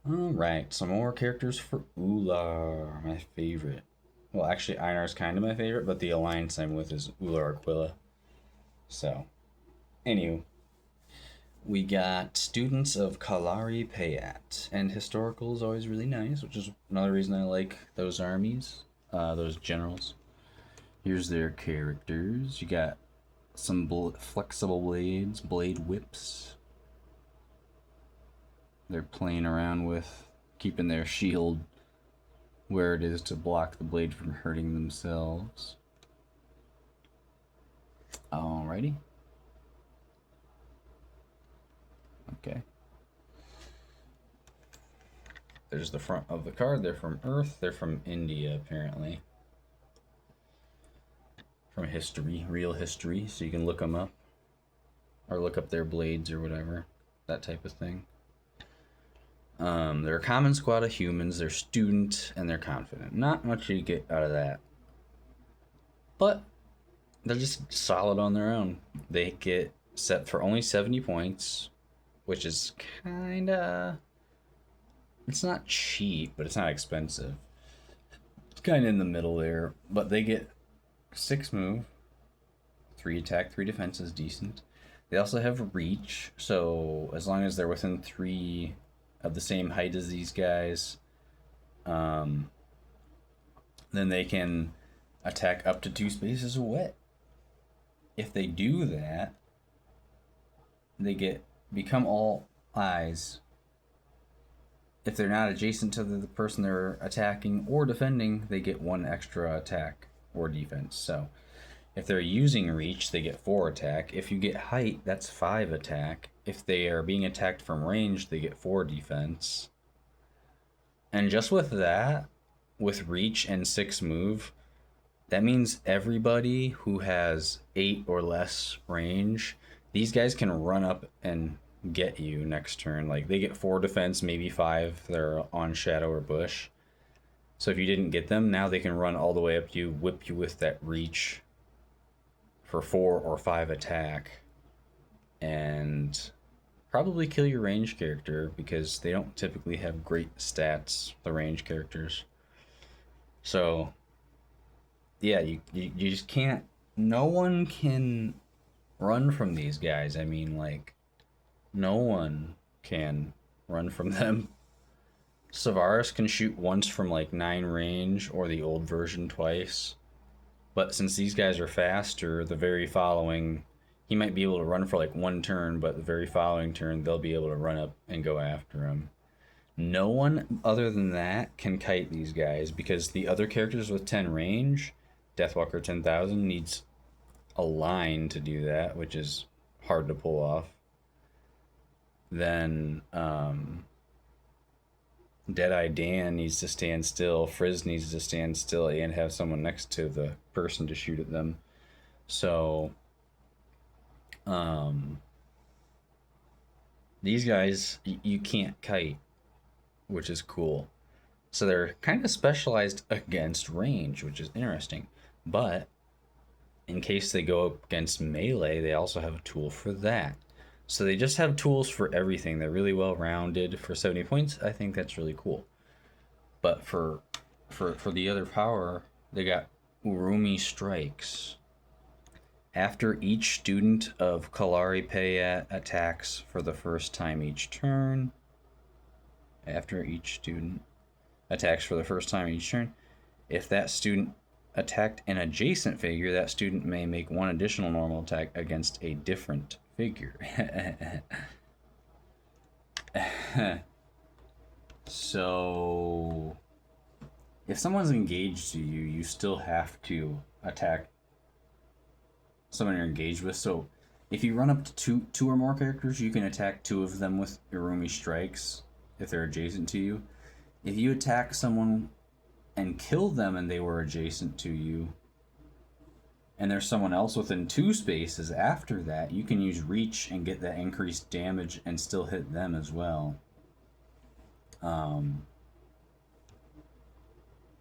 Alright, some more characters for Ular, my favorite. Well, actually, Einar's kind of my favorite, but the alliance I'm with is Ular Aquila. So, anywho, we got students of Kalari Payatt, and historical is always really nice, which is another reason I like those armies, those generals. Here's their characters. You got some flexible blades, blade whips. They're playing around with keeping their shield where it is to block the blade from hurting themselves. Alrighty. Okay. There's the front of the card. They're from Earth. They're from India, apparently. From history, real history, so you can look them up. Or look up their blades or whatever. That type of thing. They're a common squad of humans. They're student and they're confident. Not much you get out of that. But they're just solid on their own. They get set for only 70 points, which is kinda. It's not cheap, but it's not expensive. It's kind of in the middle there. But they get 6 move, 3 attack, 3 defense is decent. They also have reach, so as long as they're within 3 of the same height as these guys, um, then they can attack up to 2 spaces away. If they do that, they get become all eyes. If they're not adjacent to the person they're attacking or defending, they get 1 extra attack or defense. So if they're using reach, they get 4 attack. If you get height, that's 5 attack. If they are being attacked from range, they get 4 defense. And just with that, with reach and 6 move, that means everybody who has 8 or less range, these guys can run up and get you next turn. Like, they get 4 defense, maybe 5. They're on shadow or bush. So if you didn't get them, now they can run all the way up to you, whip you with that reach for 4 or 5 attack, and probably kill your range character because they don't typically have great stats, the range characters. So yeah, you just can't. No one can run from these guys. I mean, like, no one can run from them. Savaris can shoot once from like 9 range, or the old version twice. But since these guys are faster, the very following, he might be able to run for like 1 turn, but the very following turn, they'll be able to run up and go after him. No one other than that can kite these guys because the other characters with 10 range, Deathwalker 10,000, needs a line to do that, which is hard to pull off. Then Deadeye Dan needs to stand still, Frizz needs to stand still, and have someone next to the person to shoot at them. So, um, these guys, you can't kite, which is cool. So they're kind of specialized against range, which is interesting. But in case they go up against melee, they also have a tool for that. So they just have tools for everything. They're really well rounded. For 70 points, I think that's really cool. But for the other power, they got Urumi Strikes. After each student of Kalari Payatt attacks for the first time each turn, after each student attacks for the first time each turn, if that student attacked an adjacent figure, that student may make 1 additional normal attack against a different figure. So, if someone's engaged to you, you still have to attack someone you're engaged with. So, if you run up to two or more characters, you can attack 2 of them with Urumi Strikes if they're adjacent to you. If you attack someone and kill them and they were adjacent to you, and there's someone else within 2 spaces after that, you can use reach and get that increased damage and still hit them as well.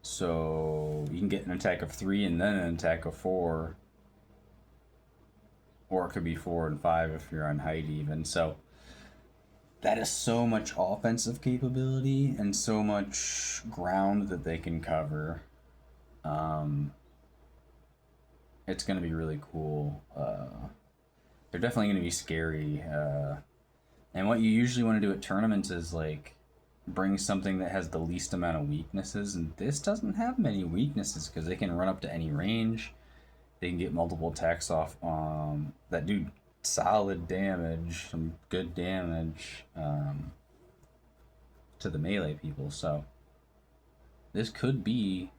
So you can get an attack of 3 and then an attack of 4, or it could be 4 and 5 if you're on height even. So that is so much offensive capability and so much ground that they can cover. Um, it's going to be really cool. They're definitely going to be scary. And what you usually want to do at tournaments is like bring something that has the least amount of weaknesses, and this doesn't have many weaknesses because they can run up to any range. They can get multiple attacks off that do solid damage, some good damage to the melee people. So this could be,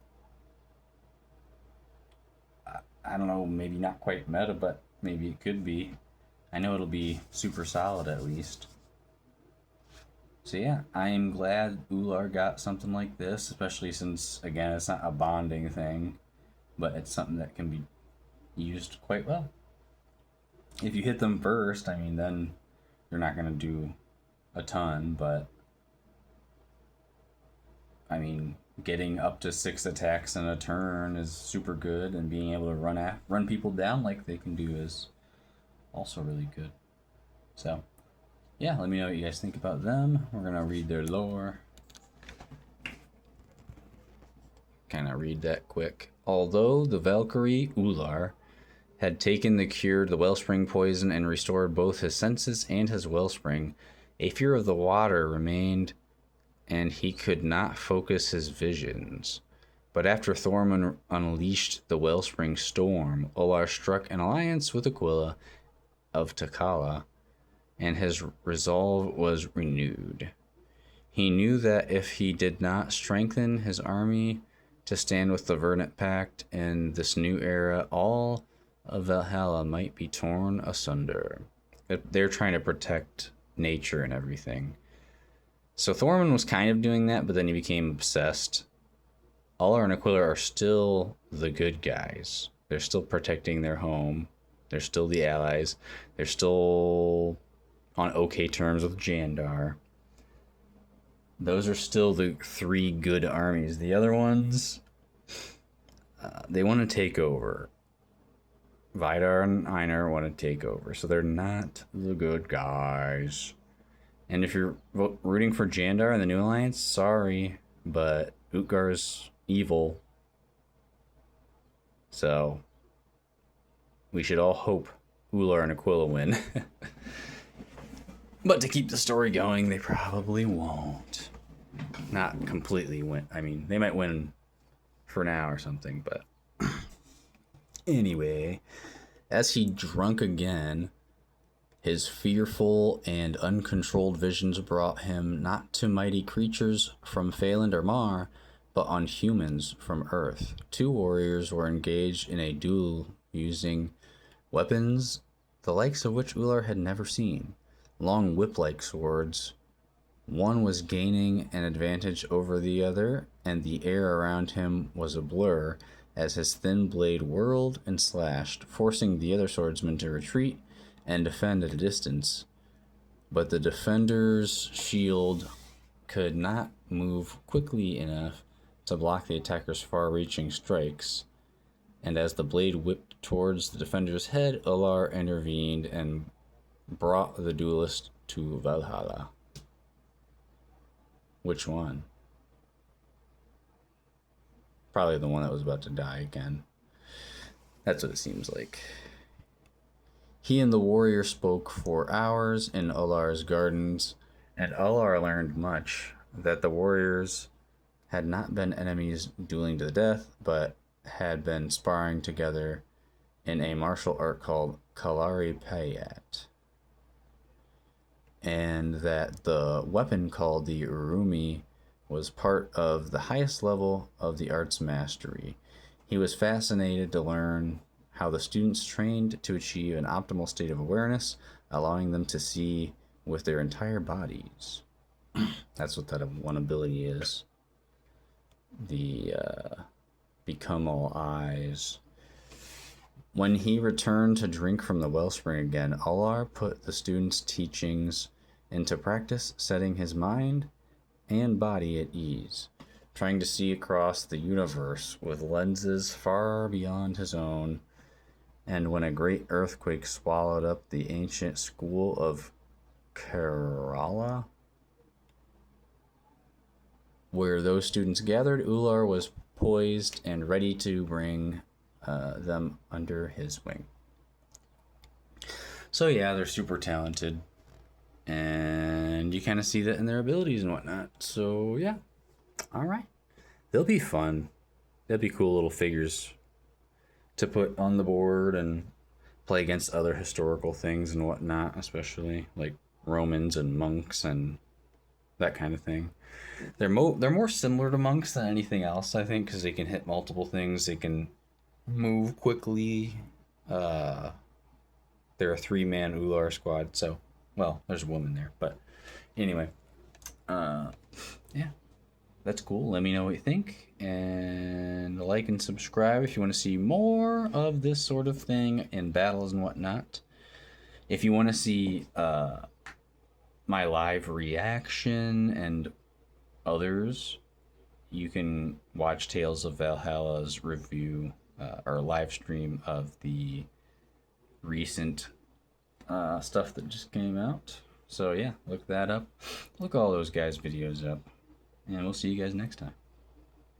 I don't know, maybe not quite meta, but maybe it could be. I know it'll be super solid at least. So yeah, I am glad Ular got something like this, especially since, again, it's not a bonding thing, but it's something that can be used quite well. If you hit them first, I mean, then you're not going to do a ton, but I mean, getting up to 6 attacks in a turn is super good, and being able to run people down like they can do is also really good. So, yeah, let me know what you guys think about them. We're going to read their lore. Kind of read that quick. Although the Valkyrie Ular had taken the cure to the wellspring poison and restored both his senses and his wellspring, a fear of the water remained, and he could not focus his visions. But after Thormund unleashed the wellspring storm, Ular struck an alliance with Aquila of Takala, and his resolve was renewed. He knew that if he did not strengthen his army to stand with the Verdant Pact in this new era, all of Valhalla might be torn asunder. They're trying to protect nature and everything. So Thormund was kind of doing that, but then he became obsessed. Ular and Aquila are still the good guys. They're still protecting their home. They're still the allies. They're still on okay terms with Jandar. Those are still the 3 good armies. The other ones, they want to take over. Vidar and Einar want to take over, so they're not the good guys. And if you're rooting for Jandar and the New Alliance, sorry, but Utgar's evil. So we should all hope Ular and Aquila win. But to keep the story going, they probably won't. Not completely win. I mean, they might win for now or something, but anyway, as he drunk again, his fearful and uncontrolled visions brought him not to mighty creatures from Phaland or Mar, but on humans from Earth. 2 warriors were engaged in a duel using weapons the likes of which Ular had never seen. Long whip-like swords. One was gaining an advantage over the other, and the air around him was a blur as his thin blade whirled and slashed, forcing the other swordsman to retreat and defend at a distance. But the defender's shield could not move quickly enough to block the attacker's far-reaching strikes, and as the blade whipped towards the defender's head, Ular intervened and brought the duelist to Valhalla. Which one? Probably the one that was about to die again. That's what it seems like. He and the warrior spoke for hours in Ular's gardens, and Ular learned much, that the warriors had not been enemies dueling to the death, but had been sparring together in a martial art called Kalari Payatt, and that the weapon called the Urumi was part of the highest level of the art's mastery. He was fascinated to learn how the students trained to achieve an optimal state of awareness, allowing them to see with their entire bodies. That's what that one ability is. The become all eyes. When he returned to drink from the wellspring again, Ular put the student's teachings into practice, setting his mind and body at ease, trying to see across the universe with lenses far beyond his own. And when a great earthquake swallowed up the ancient school of Kerala, where those students gathered, Ular was poised and ready to bring them under his wing. So yeah, they're super talented, and you kind of see that in their abilities and whatnot. So yeah, all right, they'll be fun. They'll be cool little figures to put on the board and play against other historical things and whatnot, especially like Romans and monks and that kind of thing. They're more similar to monks than anything else, I think, because they can hit multiple things. They can move quickly. They're a 3-man Ular squad, so well, there's a woman there, but anyway, yeah, that's cool. Let me know what you think, and like and subscribe if you want to see more of this sort of thing in battles and whatnot. If you want to see my live reaction and others, you can watch Tales of Valhalla's review or live stream of the recent stuff that just came out. So yeah, look that up. Look all those guys' videos up. And we'll see you guys next time.